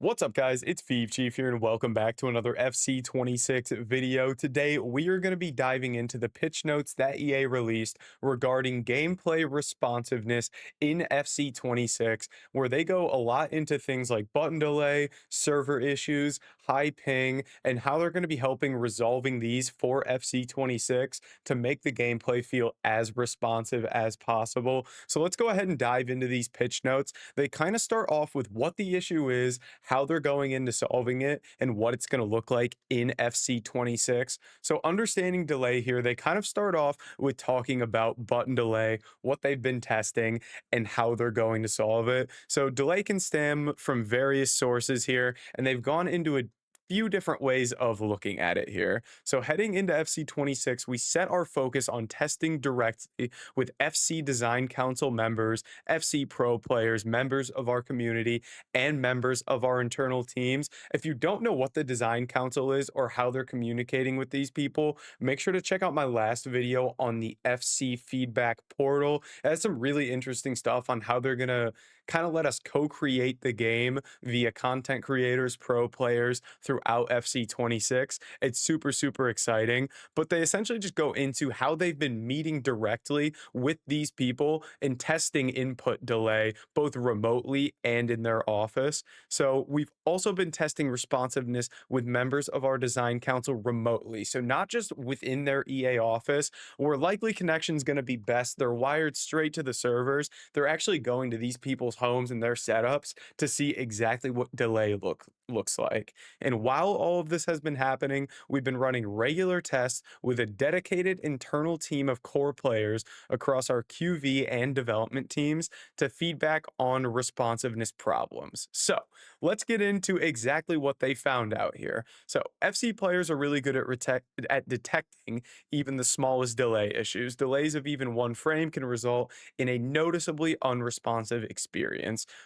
What's up, guys? It's Feeve Chief here, and welcome back to another FC26 video. Today, we are going to be diving into the pitch notes that EA released regarding gameplay responsiveness in FC26, where they go a lot into things like button delay, server issues, high ping, and how they're going to be helping resolving these for FC26 to make the gameplay feel as responsive as possible. So let's go ahead and dive into these pitch notes. They kind of start off with what the issue is, how they're going into solving it, and what it's going to look like in FC26. So, understanding delay here, they kind of start off with talking about button delay, what they've been testing, and how they're going to solve it. So, delay can stem from various sources here, and they've gone into a few different ways of looking at it here. So heading into FC26, we set our focus on testing directly with FC Design Council members, FC Pro players, members of our community, and members of our internal teams. If you don't know what the Design Council is or how they're communicating with these people, make sure to check out my last video on the FC feedback portal. It has some really interesting stuff on how they're going to kind of let us co-create the game via content creators, pro players throughout FC26. It's super, super exciting, but they essentially just go into how they've been meeting directly with these people and testing input delay, both remotely and in their office. So we've also been testing responsiveness with members of our design council remotely. So not just within their EA office, where likely connection's going to be best. They're wired straight to the servers. They're actually going to these people's homes and their setups to see exactly what delay looks like. And while all of this has been happening, we've been running regular tests with a dedicated internal team of core players across our QV and development teams to feedback on responsiveness problems. So let's get into exactly what they found out here. So FC players are really good at detecting even the smallest delay issues. Delays of even one frame can result in a noticeably unresponsive experience.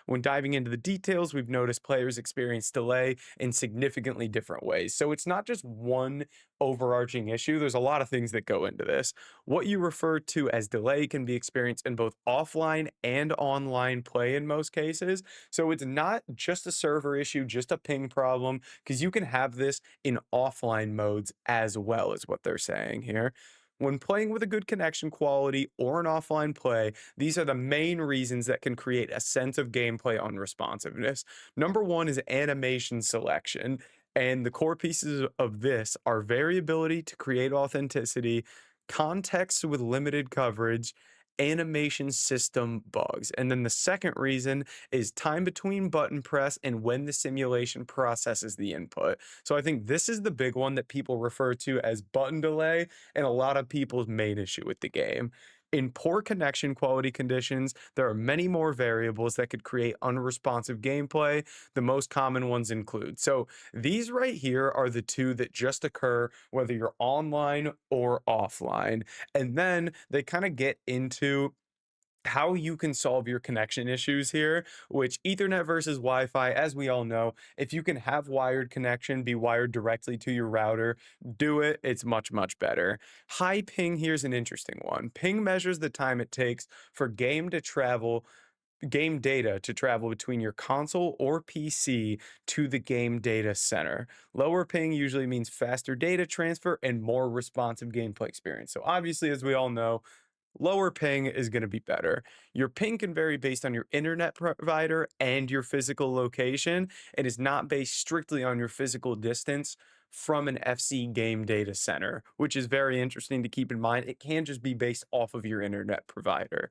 When diving into the details, we've noticed players experience delay in significantly different ways. So it's not just one overarching issue. There's a lot of things that go into this. What you refer to as delay can be experienced in both offline and online play in most cases. So it's not just a server issue, just a ping problem, because you can have this in offline modes as well, is what they're saying here. When playing with a good connection quality or an offline play, these are the main reasons that can create a sense of gameplay unresponsiveness. Number one is animation selection. And the core pieces of this are variability to create authenticity, context with limited coverage, animation system bugs. And then the second reason is time between button press and when the simulation processes the input. So I think this is the big one that people refer to as button delay and a lot of people's main issue with the game. In poor connection quality conditions, there are many more variables that could create unresponsive gameplay. The most common ones include. So these right here are the two that just occur whether you're online or offline. And then they kind of get into how you can solve your connection issues here, which Ethernet versus Wi Fi, as we all know, if you can have wired connection be wired directly to your router, do it. It's much, much better. High ping, here's an interesting one. Ping measures the time it takes for game data to travel between your console or PC to the game data center. Lower ping usually means faster data transfer and more responsive gameplay experience. So obviously, as we all know, lower ping is going to be better. Your ping can vary based on your internet provider and your physical location, and is not based strictly on your physical distance from an FC game data center, which is very interesting to keep in mind. It can just be based off of your internet provider.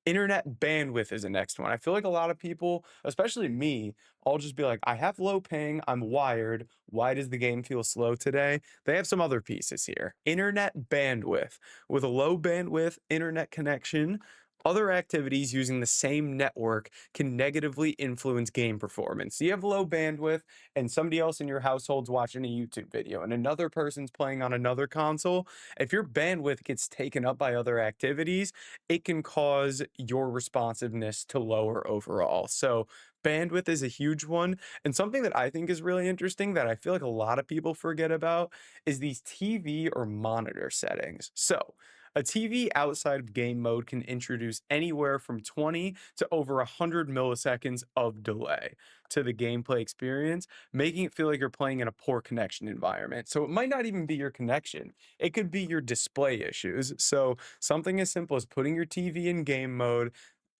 Internet bandwidth is the next one. I feel like a lot of people, especially me, I'll just be like, I have low ping, I'm wired. Why does the game feel slow today? They have some other pieces here. Internet bandwidth. With a low bandwidth internet connection, other activities using the same network can negatively influence game performance. So you have low bandwidth, and somebody else in your household's watching a YouTube video, and another person's playing on another console. If your bandwidth gets taken up by other activities, it can cause your responsiveness to lower overall. So bandwidth is a huge one. And something that I think is really interesting that I feel like a lot of people forget about is these TV or monitor settings. So A TV outside of game mode can introduce anywhere from 20 to over 100 milliseconds of delay to the gameplay experience, making it feel like you're playing in a poor connection environment. So it might not even be your connection, it could be your display issues. So something as simple as putting your TV in game mode,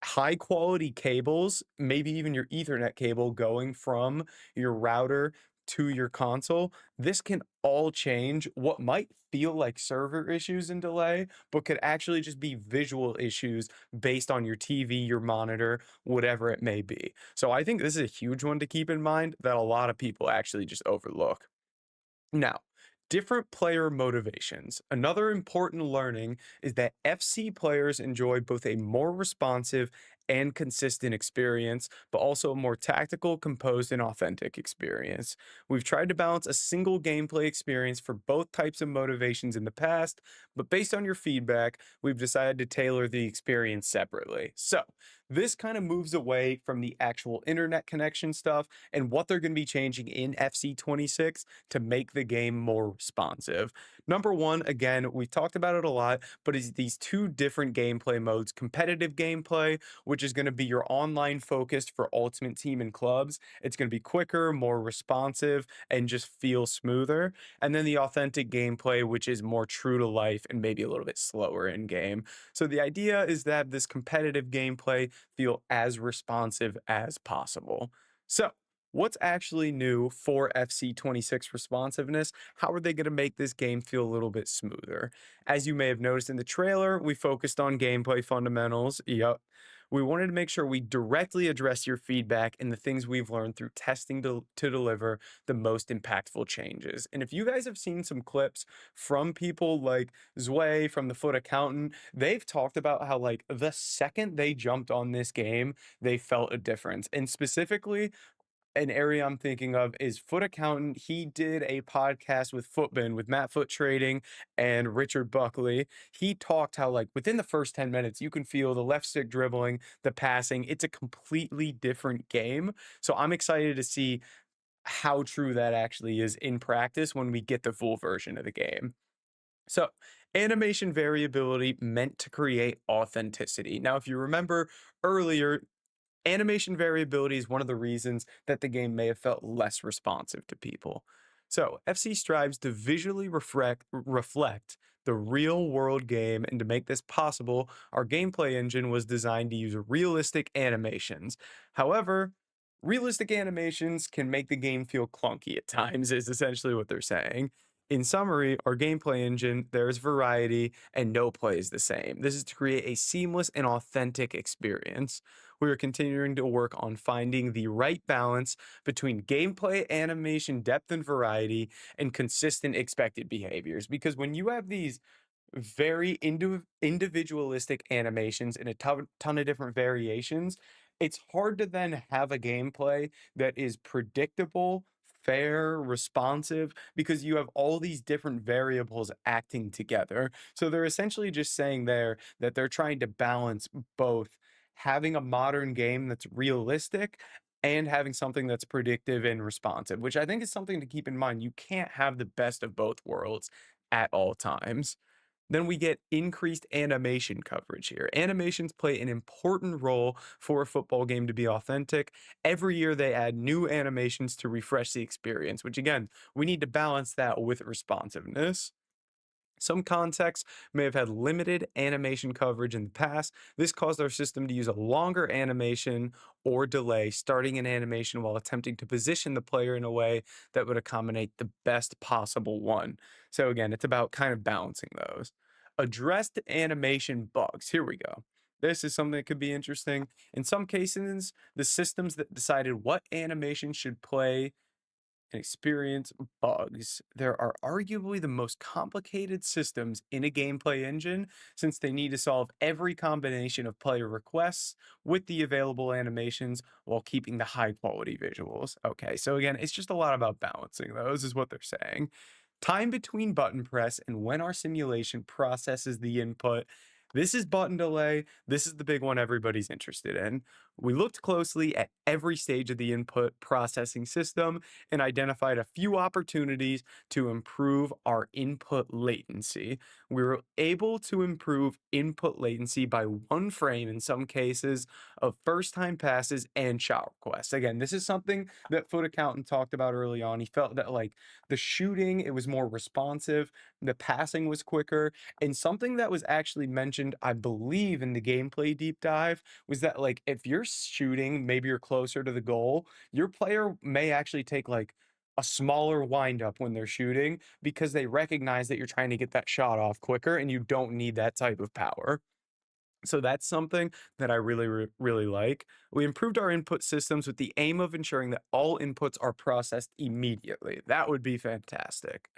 high quality cables, maybe even your Ethernet cable going from your router to your console, this can all change what might feel like server issues and delay, but could actually just be visual issues based on your TV, your monitor, whatever it may be. So I think this is a huge one to keep in mind that a lot of people actually just overlook. Now, different player motivations. Another important learning is that FC players enjoy both a more responsive and consistent experience, but also a more tactical, composed, and authentic experience. We've tried to balance a single gameplay experience for both types of motivations in the past, but based on your feedback, we've decided to tailor the experience separately. So, this kind of moves away from the actual internet connection stuff and what they're going to be changing in FC26 to make the game more responsive. Number one, again, we've talked about it a lot, but it's these two different gameplay modes: competitive gameplay, which is going to be your online focused for Ultimate Team and clubs. It's going to be quicker, more responsive, and just feel smoother. And then the authentic gameplay, which is more true to life and maybe a little bit slower in game. So the idea is that this competitive gameplay feel as responsive as possible. So, what's actually new for FC26 responsiveness? How are they going to make this game feel a little bit smoother? As you may have noticed in the trailer, we focused on gameplay fundamentals. Yep. We wanted to make sure we directly address your feedback and the things we've learned through testing to deliver the most impactful changes. And if you guys have seen some clips from people like Zway from the Foot Accountant, they've talked about how, like, the second they jumped on this game, they felt a difference. And specifically, an area I'm thinking of is Foot Accountant. He did a podcast with Footbin with Matt Foot Trading and Richard Buckley. He talked how, like, within the first 10 minutes, you can feel the left stick dribbling, the passing. It's a completely different game. So I'm excited to see how true that actually is in practice when we get the full version of the game. So, animation variability meant to create authenticity. Now, if you remember earlier, animation variability is one of the reasons that the game may have felt less responsive to people. So, FC strives to visually reflect the real world game, and to make this possible, our gameplay engine was designed to use realistic animations. However, realistic animations can make the game feel clunky at times, is essentially what they're saying. In summary, our gameplay engine, there's variety and no play is the same. This is to create a seamless and authentic experience. We are continuing to work on finding the right balance between gameplay, animation, depth, and variety, and consistent expected behaviors. Because when you have these very individualistic animations and a ton of different variations, it's hard to then have a gameplay that is predictable, fair, responsive, because you have all these different variables acting together. So they're essentially just saying there that they're trying to balance both having a modern game that's realistic and having something that's predictive and responsive, which I think is something to keep in mind. You can't have the best of both worlds at all times. Then we get increased animation coverage here. Animations play an important role for a football game to be authentic. Every year they add new animations to refresh the experience, which again, we need to balance that with responsiveness. Some contexts may have had limited animation coverage in the past. This caused our system to use a longer animation or delay starting an animation while attempting to position the player in a way that would accommodate the best possible one. So, again, it's about kind of balancing those. Addressed animation bugs. Here we go. This is something that could be interesting. In some cases, the systems that decided what animation should play and experience bugs. There are arguably the most complicated systems in a gameplay engine, since they need to solve every combination of player requests with the available animations while keeping the high quality visuals. Okay, so again, it's just a lot about balancing those, is what they're saying. Time between button press and when our simulation processes the input. This is button delay. This is the big one everybody's interested in. We looked closely at every stage of the input processing system and identified a few opportunities to improve our input latency. We were able to improve input latency by 1 frame in some cases of first time passes and shot requests. Again, this is something that Foot Accountant talked about early on. He felt that like the shooting, it was more responsive, the passing was quicker, and something that was actually mentioned, I believe, in the gameplay deep dive was that like if you're shooting, maybe you're closer to the goal, your player may actually take like a smaller windup when they're shooting because they recognize that you're trying to get that shot off quicker and you don't need that type of power. So that's something that I really, really like. We improved our input systems with the aim of ensuring that all inputs are processed immediately. That would be fantastic.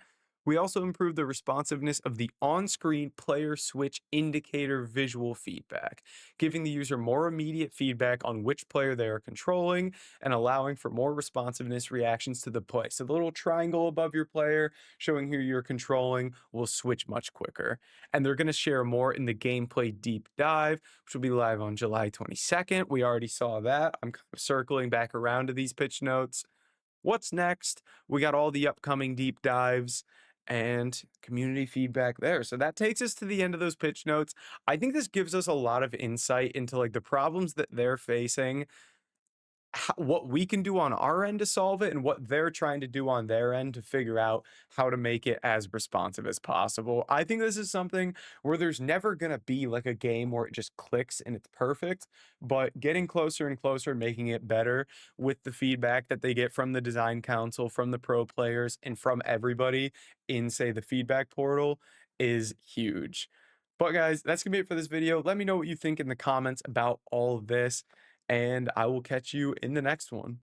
We also improved the responsiveness of the on screen player switch indicator visual feedback, giving the user more immediate feedback on which player they are controlling and allowing for more responsiveness reactions to the play. So the little triangle above your player showing who you're controlling will switch much quicker. And they're going to share more in the gameplay deep dive, which will be live on July 22nd. We already saw that. I'm kind of circling back around to these pitch notes. What's next? We got all the upcoming deep dives and community feedback there. So that takes us to the end of those pitch notes. I think this gives us a lot of insight into like the problems that they're facing, what we can do on our end to solve it and what they're trying to do on their end to figure out how to make it as responsive as possible. I think this is something where there's never going to be like a game where it just clicks and it's perfect, but getting closer and closer, making it better with the feedback that they get from the design council, from the pro players, and from everybody in, say, the feedback portal is huge. But guys, that's gonna be it for this video. Let me know what you think in the comments about all of this, and I will catch you in the next one.